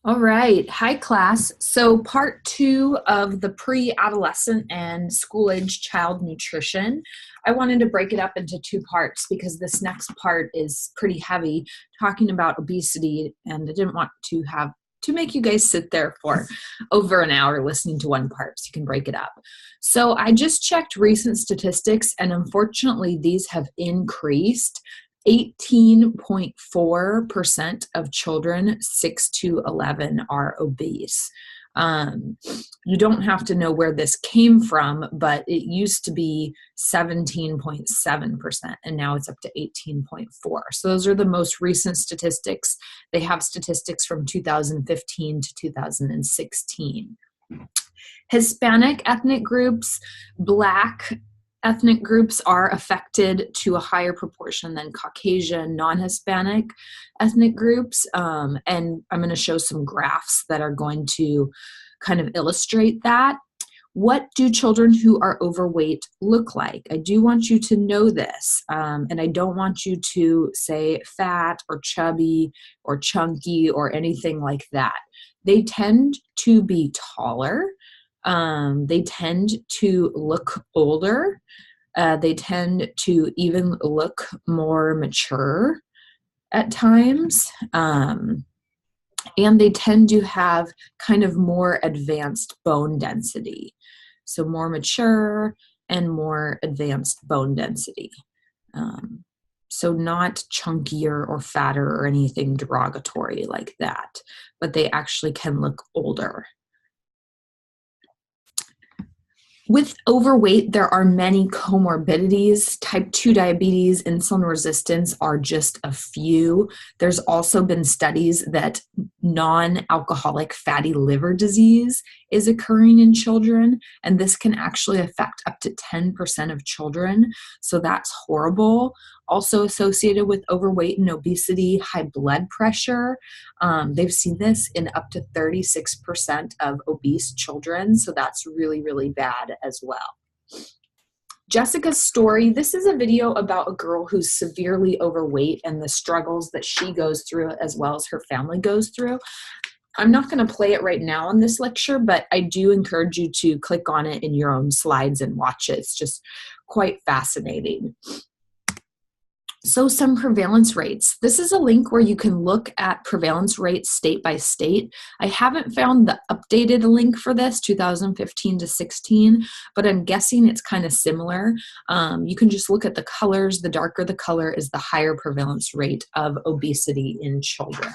All right. Hi, class. So, part two of the pre-adolescent and school-age child nutrition. I wanted to break it up into two parts because this next part is pretty heavy, talking about obesity, and I didn't want to make you guys sit there for over an hour listening to one part, so you can break it up. So, I just checked recent statistics, and unfortunately, these have increased. 18.4% of children 6 to 11 are obese. You don't have to know where this came from, but it used to be 17.7%, and now it's up to 18.4. So those are the most recent statistics. They have statistics from 2015 to 2016. Hispanic ethnic groups, Black ethnic groups are affected to a higher proportion than Caucasian, non-Hispanic ethnic groups. And I'm going to show some graphs that are going to kind of illustrate that. What do children who are overweight look like? I do want you to know this, and I don't want you to say fat or chubby or chunky or anything like that. They tend to be taller. They tend to look older. They tend to even look more mature at times. And they tend to have kind of more advanced bone density. So more mature and more advanced bone density. So not chunkier or fatter or anything derogatory like that, but they actually can look older. With overweight, there are many comorbidities. Type 2 diabetes, insulin resistance are just a few. There's also been studies that non-alcoholic fatty liver disease is occurring in children, and this can actually affect up to 10% of children. So that's horrible. Also associated with overweight and obesity, high blood pressure. They've seen this in up to 36% of obese children. So that's really, really bad as well. Jessica's story. This is a video about a girl who's severely overweight and the struggles that she goes through as well as her family goes through. I'm not going to play it right now in this lecture, but I do encourage you to click on it in your own slides and watch it. It's just quite fascinating. So some prevalence rates. This is a link where you can look at prevalence rates state by state. I haven't found the updated link for this, 2015 to 16, but I'm guessing it's kind of similar. You can just look at the colors. The darker the color is the higher prevalence rate of obesity in children.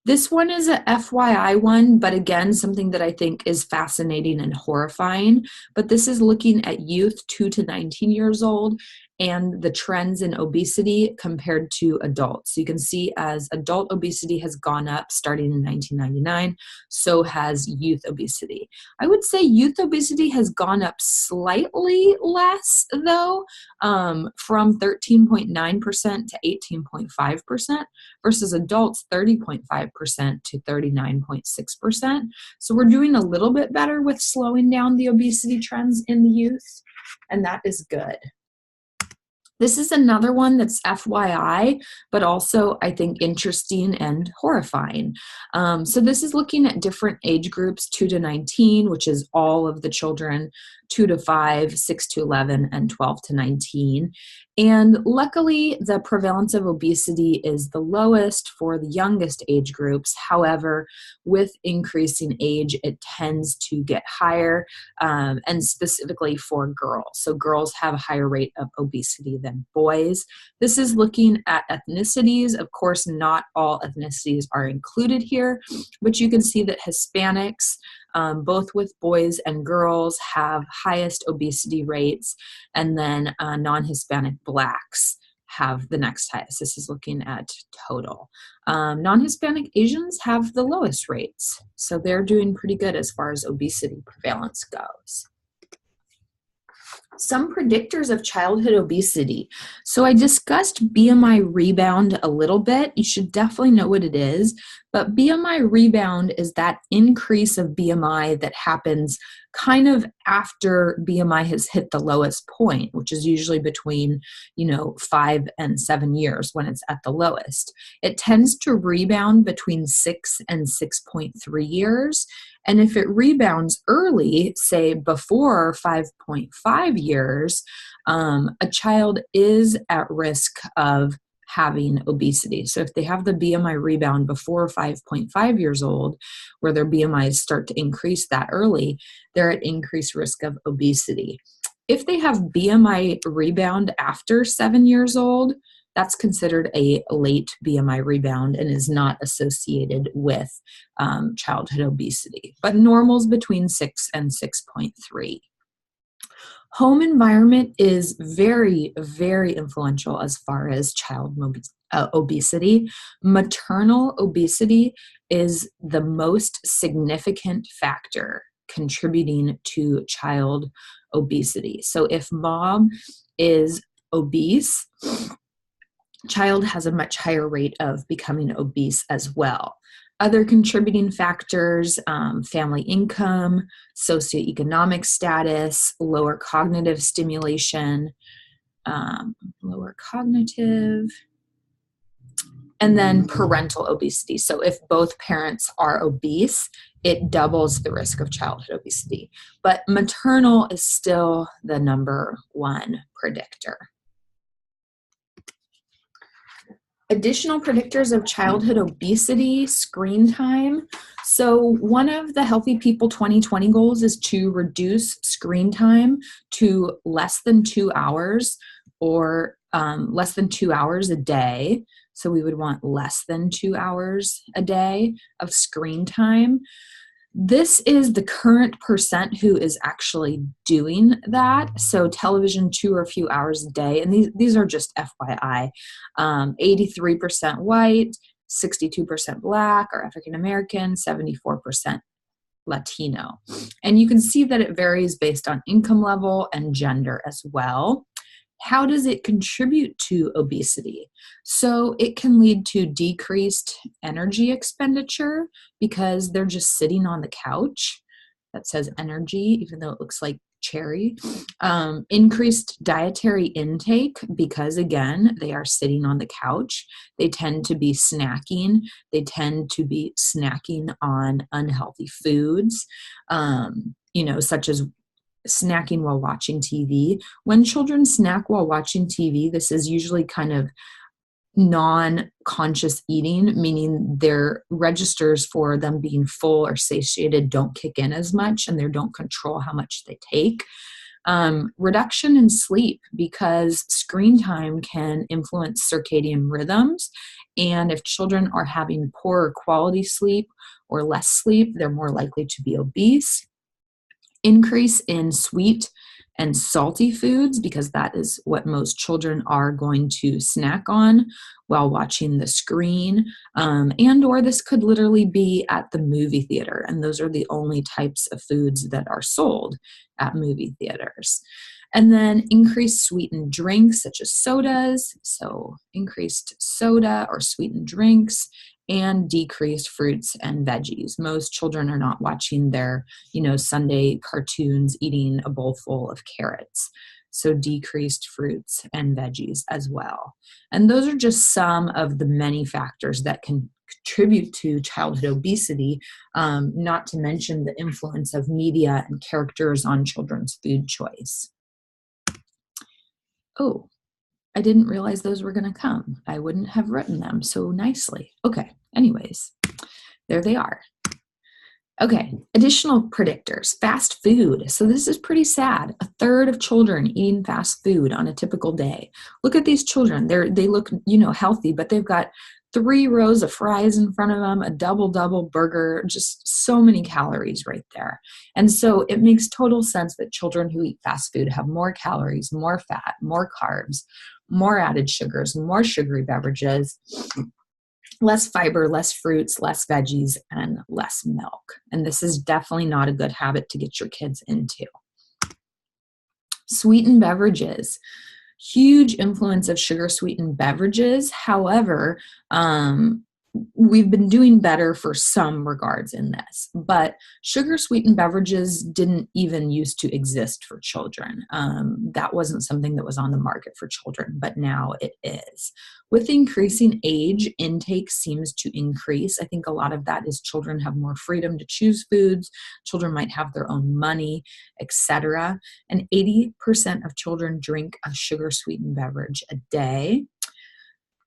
This one is a FYI one, but again, something that I think is fascinating and horrifying. But this is looking at youth 2 to 19 years old and the trends in obesity compared to adults. So you can see as adult obesity has gone up starting in 1999, so has youth obesity. I would say youth obesity has gone up slightly less though, from 13.9% to 18.5% versus adults 30.5% to 39.6%. So we're doing a little bit better with slowing down the obesity trends in the youth, and that is good. This is another one that's FYI, but also I think interesting and horrifying. So this is looking at different age groups, 2 to 19, which is all of the children, 2 to 5, 6 to 11, and 12 to 19. And luckily, the prevalence of obesity is the lowest for the youngest age groups. However, with increasing age, it tends to get higher, and specifically for girls. So girls have a higher rate of obesity than boys. This is looking at ethnicities. Of course, not all ethnicities are included here, but you can see that Hispanics, both with boys and girls, have highest obesity rates, and then non-Hispanic Blacks have the next highest. This is looking at total. Non-Hispanic Asians have the lowest rates, so they're doing pretty good as far as obesity prevalence goes. Some predictors of childhood obesity. So I discussed BMI rebound a little bit. You should definitely know what it is. But BMI rebound is that increase of BMI that happens kind of after BMI has hit the lowest point, which is usually between, 5 and 7 years when it's at the lowest. It tends to rebound between 6 and 6.3 years. And if it rebounds early, say before 5.5 years, a child is at risk of having obesity. So if they have the BMI rebound before 5.5 years old, where their BMIs start to increase that early, they're at increased risk of obesity. If they have BMI rebound after 7 years old, that's considered a late BMI rebound and is not associated with childhood obesity. But normal's between 6 and 6.3. Home environment is very, very influential as far as child obesity. Maternal obesity is the most significant factor contributing to child obesity. So if mom is obese, child has a much higher rate of becoming obese as well. Other contributing factors, family income, socioeconomic status, lower cognitive stimulation, and then parental obesity. So if both parents are obese, it doubles the risk of childhood obesity. But maternal is still the number one predictor. Additional predictors of childhood obesity, screen time. So one of the Healthy People 2020 goals is to reduce screen time to less than 2 hours or less than 2 hours a day. So we would want less than 2 hours a day of screen time. This is the current percent who is actually doing that. So television 2 or a few hours a day. And these are just FYI. 83% white, 62% Black or African American, 74% Latino. And you can see that it varies based on income level and gender as well. How does it contribute to obesity? So it can lead to decreased energy expenditure because they're just sitting on the couch. That says energy, even though it looks like cherry. Increased dietary intake because, again, they are sitting on the couch. They tend to be snacking. They tend to be snacking on unhealthy foods, such as snacking while watching TV. When children snack while watching TV, this is usually kind of non-conscious eating, meaning their registers for them being full or satiated don't kick in as much and they don't control how much they take. Reduction in sleep because screen time can influence circadian rhythms. And if children are having poorer quality sleep or less sleep, they're more likely to be obese. Increase in sweet and salty foods because that is what most children are going to snack on while watching the screen, and or this could literally be at the movie theater, and those are the only types of foods that are sold at movie theaters. And then increased sweetened drinks such as sodas, so increased soda or sweetened drinks, and decreased fruits and veggies. Most children are not watching their, Sunday cartoons eating a bowl full of carrots. So decreased fruits and veggies as well. And those are just some of the many factors that can contribute to childhood obesity, not to mention the influence of media and characters on children's food choice. Oh, I didn't realize those were going to come. I wouldn't have written them so nicely. Okay, anyways, there they are. Okay, additional predictors, fast food. So this is pretty sad. 1/3 of children eating fast food on a typical day. Look at these children. They look, healthy, but they've got 3 rows of fries in front of them, a double burger, just so many calories right there. And so it makes total sense that children who eat fast food have more calories, more fat, more carbs, more added sugars, more sugary beverages, less fiber, less fruits, less veggies, and less milk. And this is definitely not a good habit to get your kids into. Sweetened beverages. Huge influence of sugar sweetened beverages. However, we've been doing better for some regards in this, but sugar sweetened beverages didn't even used to exist for children. That wasn't something that was on the market for children, but now it is. With increasing age, intake seems to increase. I think a lot of that is children have more freedom to choose foods, children might have their own money, etc. And 80% of children drink a sugar sweetened beverage a day.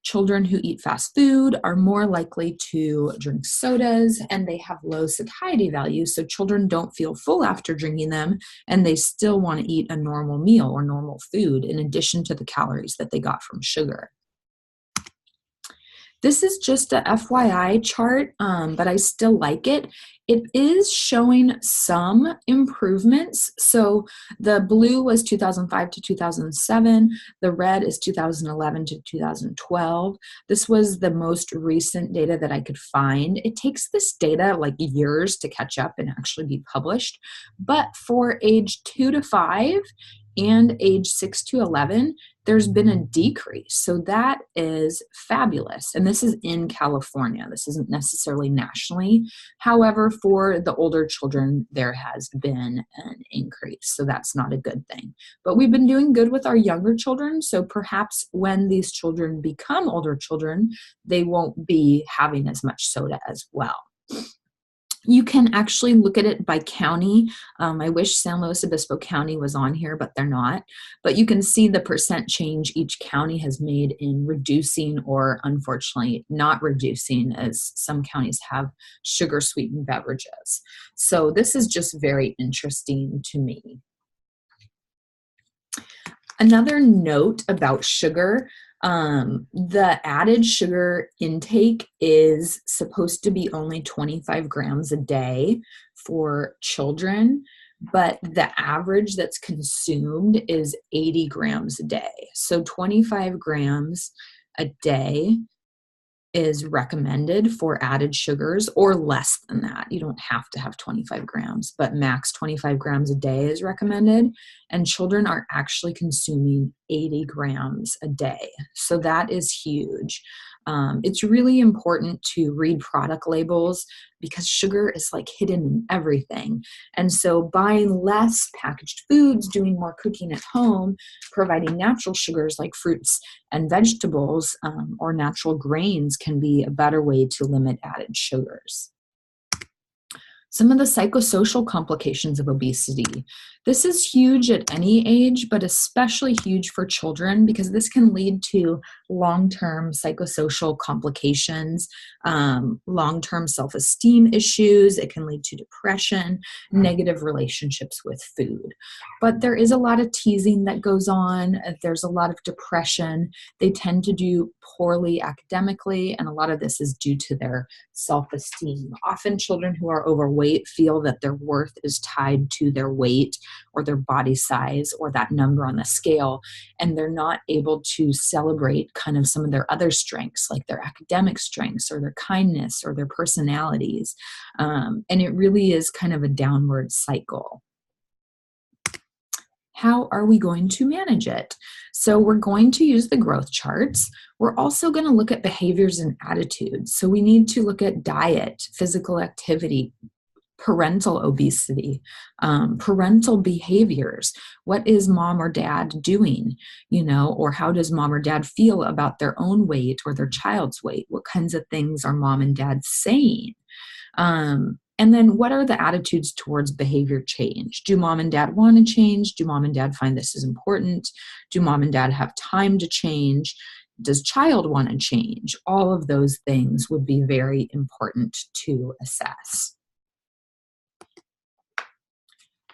Children who eat fast food are more likely to drink sodas, and they have low satiety values, so children don't feel full after drinking them, and they still want to eat a normal meal or normal food in addition to the calories that they got from sugar. This is just a FYI chart, but I still like it. It is showing some improvements. So the blue was 2005 to 2007. The red is 2011 to 2012. This was the most recent data that I could find. It takes this data like years to catch up and actually be published. But for age 2 to 5 and age 6 to 11, there's been a decrease. So that is fabulous. And this is in California. This isn't necessarily nationally. However, for the older children, there has been an increase. So that's not a good thing. But we've been doing good with our younger children. So perhaps when these children become older children, they won't be having as much soda as well. You can actually look at it by county. I wish San Luis Obispo County was on here, but they're not. But you can see the percent change each county has made in reducing or unfortunately not reducing, as some counties have sugar sweetened beverages. So this is just very interesting to me. Another note about sugar, the added sugar intake is supposed to be only 25 grams a day for children, but the average that's consumed is 80 grams a day. So 25 grams a day is recommended for added sugars, or less than that. You don't have to have 25 grams, but max 25 grams a day is recommended. And children are actually consuming 80 grams a day. So that is huge. It's really important to read product labels because sugar is like hidden in everything. And so buying less packaged foods, doing more cooking at home, providing natural sugars like fruits and vegetables or natural grains can be a better way to limit added sugars. Some of the psychosocial complications of obesity. This is huge at any age, but especially huge for children because this can lead to long-term psychosocial complications, long-term self-esteem issues. It can lead to depression, negative relationships with food. But there is a lot of teasing that goes on. There's a lot of depression. They tend to do poorly academically, and a lot of this is due to their self-esteem. Often children who are overweight feel that their worth is tied to their weight or their body size or that number on the scale, and they're not able to celebrate kind of some of their other strengths, like their academic strengths or their kindness or their personalities. And it really is kind of a downward cycle. How are we going to manage it? So we're going to use the growth charts. We're also going to look at behaviors and attitudes. So we need to look at diet, physical activity, parental obesity, parental behaviors. What is mom or dad doing, or how does mom or dad feel about their own weight or their child's weight? What kinds of things are mom and dad saying? And then what are the attitudes towards behavior change? Do mom and dad want to change? Do mom and dad find this is important? Do mom and dad have time to change? Does child want to change? All of those things would be very important to assess.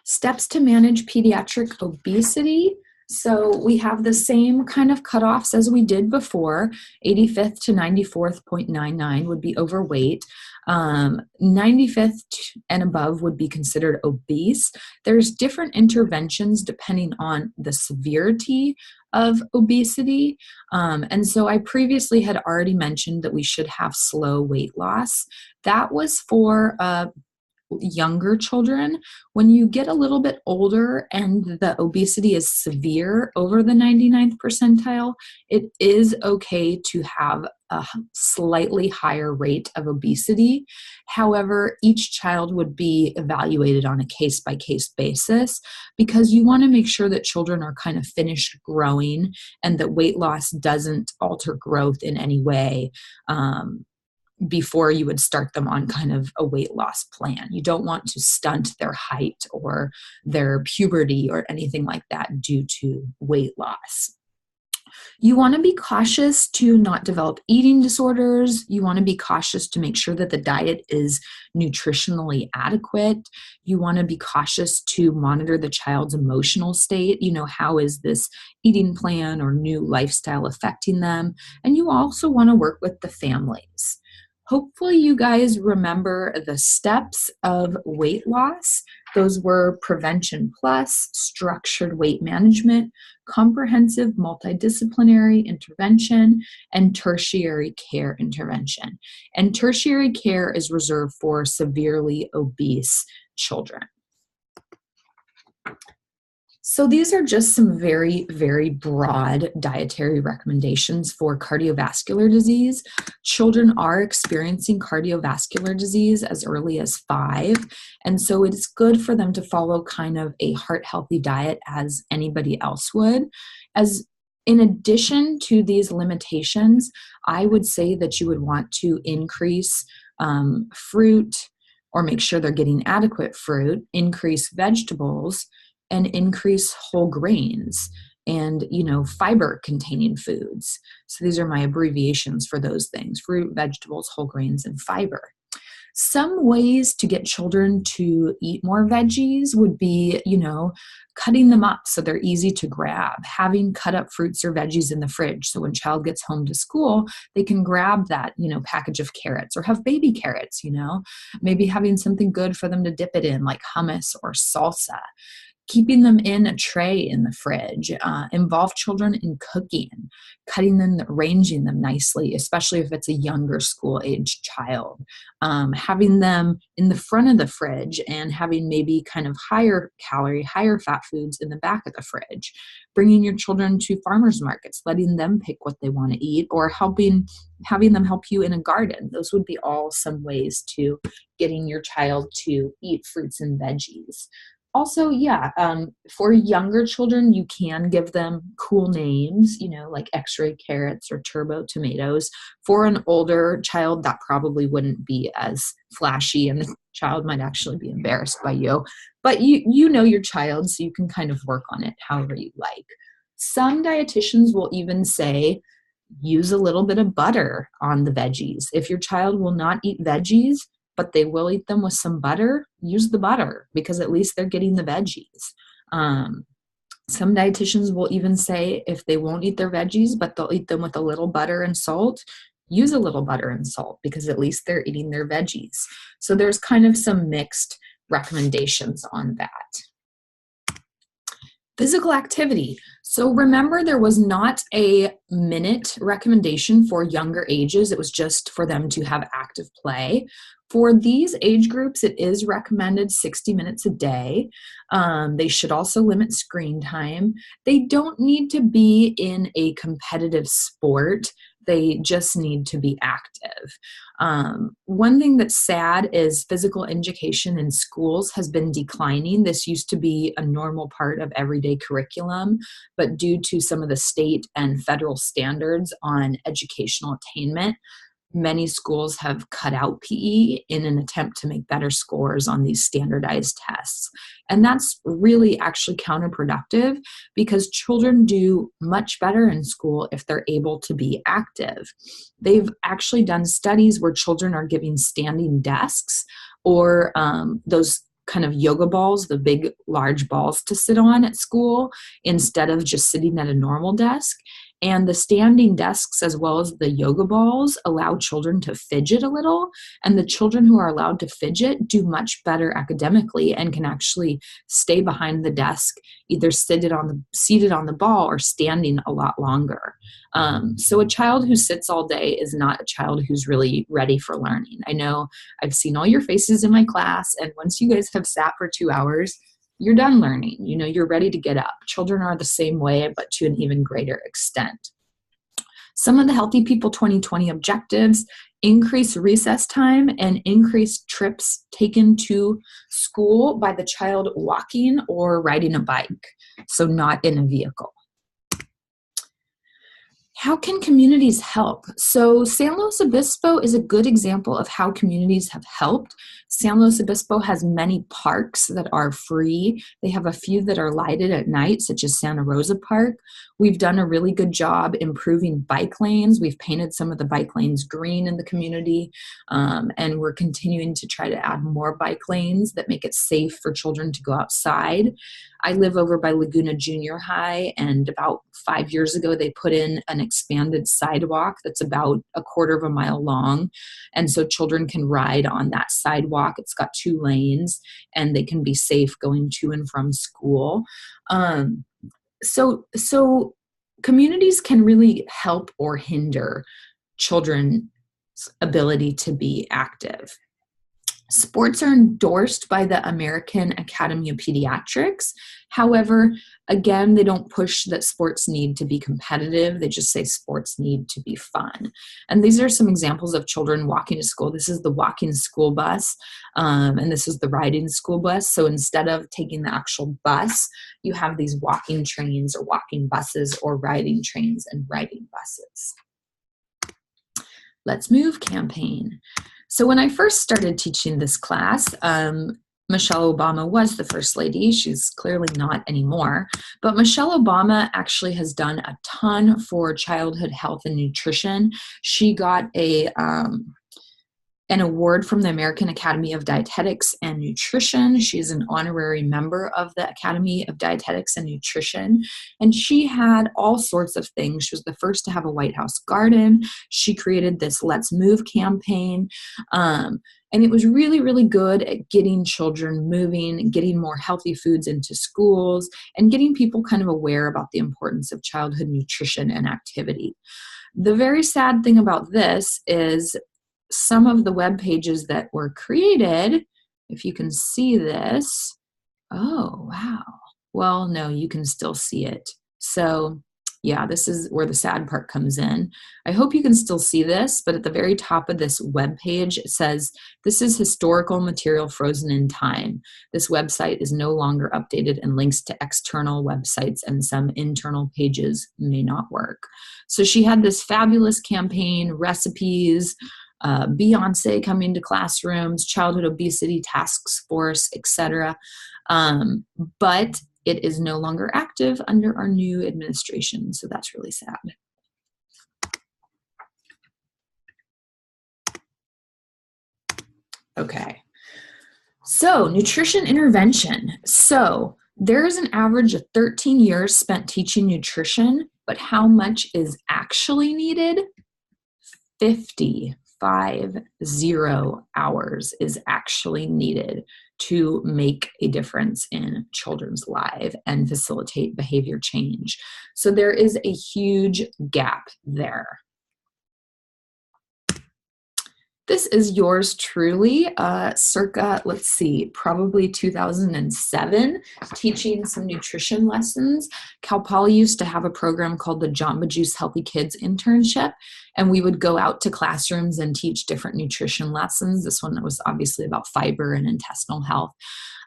Steps to manage pediatric obesity. So we have the same kind of cutoffs as we did before. 85th to 94th.99 would be overweight. 95th and above would be considered obese. There's different interventions depending on the severity of obesity. And so I previously had already mentioned that we should have slow weight loss. That was for younger children. When you get a little bit older and the obesity is severe over the 99th percentile, it is okay to have a slightly higher rate of obesity. However, each child would be evaluated on a case-by-case basis, because you want to make sure that children are kind of finished growing and that weight loss doesn't alter growth in any way. Before you would start them on kind of a weight loss plan. You don't want to stunt their height or their puberty or anything like that due to weight loss. You want to be cautious to not develop eating disorders. You want to be cautious to make sure that the diet is nutritionally adequate. You want to be cautious to monitor the child's emotional state. How is this eating plan or new lifestyle affecting them? And you also want to work with the families. Hopefully you guys remember the steps of weight loss. Those were prevention plus, structured weight management, comprehensive multidisciplinary intervention, and tertiary care intervention. And tertiary care is reserved for severely obese children. So these are just some very, very broad dietary recommendations for cardiovascular disease. Children are experiencing cardiovascular disease as early as 5, and so it's good for them to follow kind of a heart-healthy diet as anybody else would. As in addition to these limitations, I would say that you would want to increase fruit, or make sure they're getting adequate fruit, increase vegetables, and increase whole grains and, fiber containing foods. So these are my abbreviations for those things: fruit, vegetables, whole grains, and fiber. Some ways to get children to eat more veggies would be, cutting them up so they're easy to grab, having cut up fruits or veggies in the fridge. So when child gets home to school, they can grab that, package of carrots, or have baby carrots, maybe having something good for them to dip it in, like hummus or salsa. Keeping them in a tray in the fridge. Involve children in cooking, cutting them, arranging them nicely, especially if it's a younger school-age child. Having them in the front of the fridge and having maybe kind of higher calorie, higher fat foods in the back of the fridge. Bringing your children to farmers markets, letting them pick what they want to eat, or having them help you in a garden. Those would be all some ways to getting your child to eat fruits and veggies. Also, for younger children, you can give them cool names, like X-ray carrots or turbo tomatoes. For an older child, that probably wouldn't be as flashy, and the child might actually be embarrassed by you. But you know your child, so you can kind of work on it however you like. Some dietitians will even say, use a little bit of butter on the veggies. If your child will not eat veggies, but they will eat them with some butter, use the butter, because at least they're getting the veggies. Some dietitians will even say if they won't eat their veggies, but they'll eat them with a little butter and salt, use a little butter and salt, because at least they're eating their veggies. So there's kind of some mixed recommendations on that. Physical activity. So remember, there was not a minute recommendation for younger ages. It was just for them to have active play. For these age groups, it is recommended 60 minutes a day. They should also limit screen time. They don't need to be in a competitive sport. They just need to be active. One thing that's sad is physical education in schools has been declining. This used to be a normal part of everyday curriculum, but due to some of the state and federal standards on educational attainment, many schools have cut out PE in an attempt to make better scores on these standardized tests. And that's really actually counterproductive, because children do much better in school if they're able to be active. They've actually done studies where children are given standing desks, or those kind of yoga balls, the big, large balls to sit on at school, instead of just sitting at a normal desk. And the standing desks, as well as the yoga balls, allow children to fidget a little. And the children who are allowed to fidget do much better academically and can actually stay behind the desk, either seated on the ball or standing a lot longer. So a child who sits all day is not a child who's really ready for learning. I know I've seen all your faces in my class, and once you guys have sat for 2 hours, you're done learning. You're ready to get up. Children are the same way, but to an even greater extent. Some of the Healthy People 2020 objectives: increase recess time and increase trips taken to school by the child walking or riding a bike, so not in a vehicle. How can communities help? So San Luis Obispo is a good example of how communities have helped. San Luis Obispo has many parks that are free. They have a few that are lighted at night, such as Santa Rosa Park. We've done a really good job improving bike lanes. We've painted some of the bike lanes green in the community, and we're continuing to try to add more bike lanes that make it safe for children to go outside. I live over by Laguna Junior High, and about 5 years ago, they put in an expanded sidewalk that's about a quarter of a mile long. And so children can ride on that sidewalk. It's got 2 lanes, and they can be safe going to and from school. So communities can really help or hinder children's ability to be active. Sports are endorsed by the American Academy of Pediatrics. However, again, they don't push that sports need to be competitive. They just say sports need to be fun. And these are some examples of children walking to school. This is the walking school bus, and this is the riding school bus. So instead of taking the actual bus, you have these walking trains or walking buses or riding trains and riding buses. Let's Move campaign. So when I first started teaching this class, Michelle Obama was the first lady. She's clearly not anymore. But Michelle Obama actually has done a ton for childhood health and nutrition. She got an award from the American Academy of Dietetics and Nutrition. She's an honorary member of the Academy of Dietetics and Nutrition. And she had all sorts of things. She was the first to have a White House garden. She created this Let's Move campaign. And it was really, really good at getting children moving, getting more healthy foods into schools, and getting people kind of aware about the importance of childhood nutrition and activity. The very sad thing about this is some of the web pages that were created, if you can see this, oh, wow. Well, no, you can still see it. So yeah, this is where the sad part comes in. I hope you can still see this, but at the very top of this web page, it says, this is historical material frozen in time. This website is no longer updated, and links to external websites and some internal pages may not work. So she had this fabulous campaign, recipes, Beyonce coming to classrooms, childhood obesity task force, etc. But it is no longer active under our new administration, so that's really sad. Okay, so nutrition intervention. So there is an average of 13 years spent teaching nutrition, but how much is actually needed? 50 hours is actually needed to make a difference in children's lives and facilitate behavior change. So there is a huge gap there. This is yours truly, circa, let's see, probably 2007, teaching some nutrition lessons. Cal Poly used to have a program called the Jamba Juice Healthy Kids Internship, and we would go out to classrooms and teach different nutrition lessons. This one was obviously about fiber and intestinal health.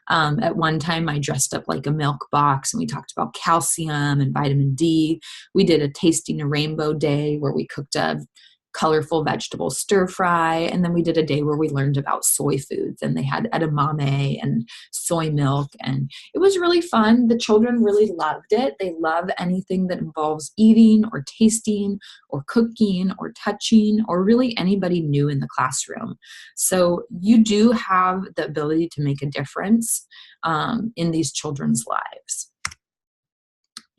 At one time, I dressed up like a milk box, and we talked about calcium and vitamin D. We did a Tasting a Rainbow Day where we cooked a colorful vegetable stir fry. And then we did a day where we learned about soy foods, and they had edamame and soy milk. And it was really fun. The children really loved it. They love anything that involves eating or tasting or cooking or touching or really anybody new in the classroom. So you do have the ability to make a difference in these children's lives.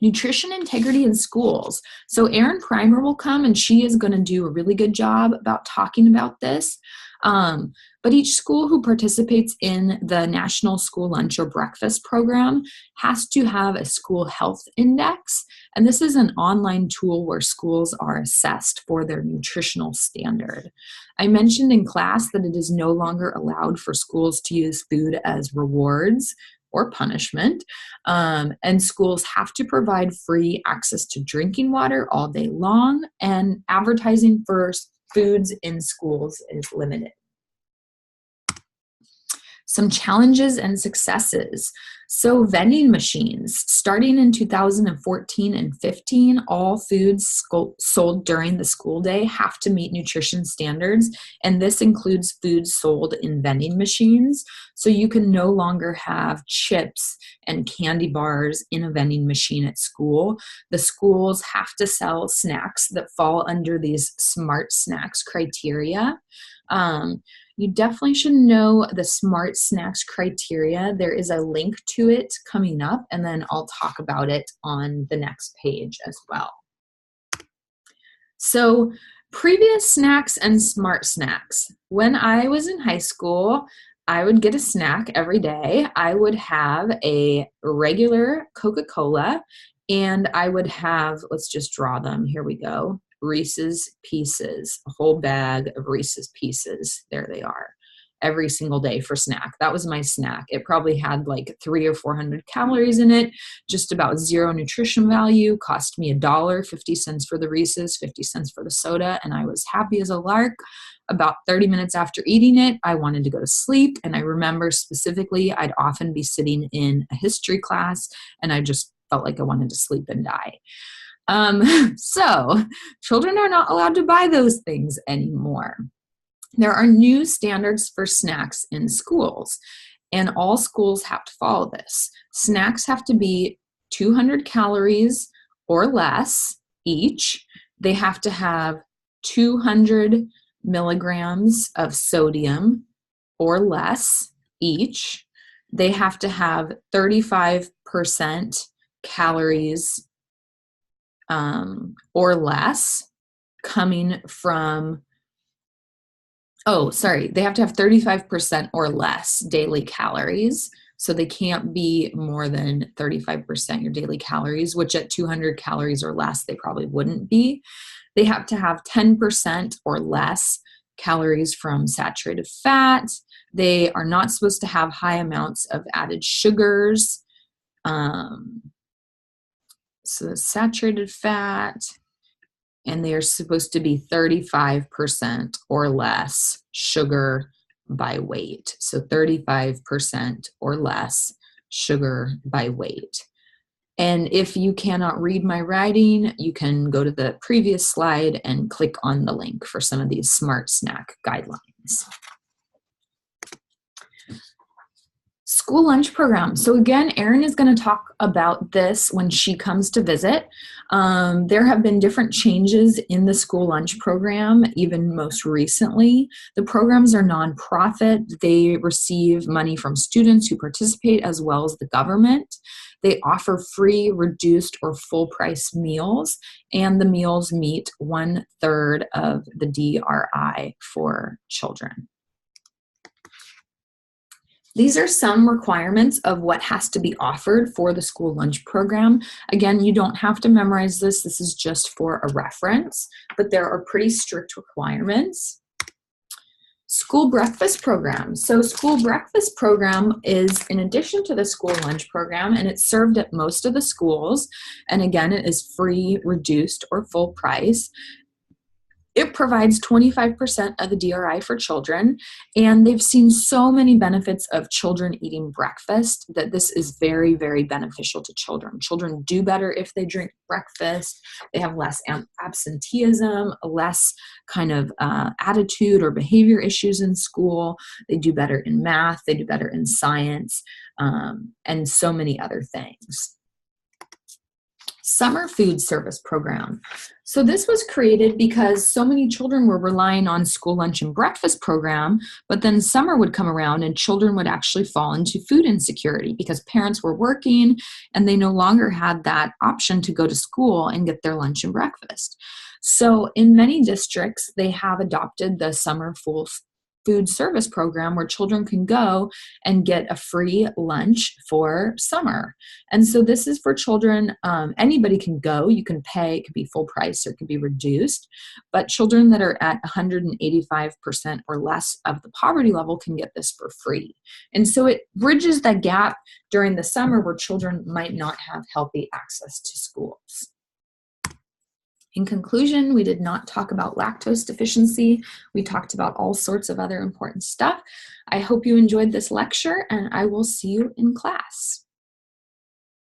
Nutrition integrity in schools. So Erin Primer will come and she is going to do a really good job about talking about this. But each school who participates in the National School Lunch or Breakfast program has to have a school health index. And this is an online tool where schools are assessed for their nutritional standard. I mentioned in class that it is no longer allowed for schools to use food as rewards or punishment. And schools have to provide free access to drinking water all day long, and advertising for foods in schools is limited. Some challenges and successes. So vending machines, starting in 2014 and 15, all foods sold during the school day have to meet nutrition standards, and this includes foods sold in vending machines. So you can no longer have chips and candy bars in a vending machine at school. The schools have to sell snacks that fall under these smart snacks criteria. You definitely should know the smart snacks criteria. There is a link to it coming up, and then I'll talk about it on the next page as well. So previous snacks and smart snacks. When I was in high school, I would get a snack every day. I would have a regular Coca-Cola, and I would have, let's just draw them. Here we go. Reese's Pieces, a whole bag of Reese's Pieces. There they are. Every single day for snack. That was my snack. It probably had like 300 or 400 calories in it, just about zero nutrition value, cost me $1, 50 cents for the Reese's, 50 cents for the soda, and I was happy as a lark. About 30 minutes after eating it, I wanted to go to sleep, and I remember specifically I'd often be sitting in a history class, and I just felt like I wanted to sleep and die. So children are not allowed to buy those things anymore. There are new standards for snacks in schools, and all schools have to follow this. Snacks have to be 200 calories or less each. They have to have 200 milligrams of sodium or less each. They have to have 35% calories or less coming from, they have to have 35% or less daily calories. So they can't be more than 35% your daily calories, which at 200 calories or less, they probably wouldn't be. They have to have 10% or less calories from saturated fat. They are not supposed to have high amounts of added sugars. So saturated fat, and they are supposed to be 35% or less sugar by weight. So 35% or less sugar by weight. And if you cannot read my writing, you can go to the previous slide and click on the link for some of these smart snack guidelines. School lunch program. So again, Erin is going to talk about this when she comes to visit. There have been different changes in the school lunch program, even most recently. The programs are nonprofit. They receive money from students who participate as well as the government. They offer free, reduced, or full price meals, and the meals meet 1/3 of the DRI for children. These are some requirements of what has to be offered for the school lunch program. Again, you don't have to memorize this. This is just for a reference, but there are pretty strict requirements. School breakfast program. So school breakfast program is in addition to the school lunch program, and it's served at most of the schools. And again, it is free, reduced, or full price. It provides 25% of the DRI for children, and they've seen so many benefits of children eating breakfast that this is very, very beneficial to children. Children do better if they drink breakfast. They have less absenteeism, less kind of attitude or behavior issues in school. They do better in math. They do better in science, and so many other things. Summer food service program. So this was created because so many children were relying on school lunch and breakfast program, but then summer would come around and children would actually fall into food insecurity because parents were working and they no longer had that option to go to school and get their lunch and breakfast. So in many districts, they have adopted the summer full food service program where children can go and get a free lunch for summer. And so this is for children, anybody can go, you can pay, it could be full price or it could be reduced, but children that are at 185% or less of the poverty level can get this for free. And so it bridges that gap during the summer where children might not have healthy access to schools. In conclusion, we did not talk about lactose deficiency. We talked about all sorts of other important stuff. I hope you enjoyed this lecture, and I will see you in class.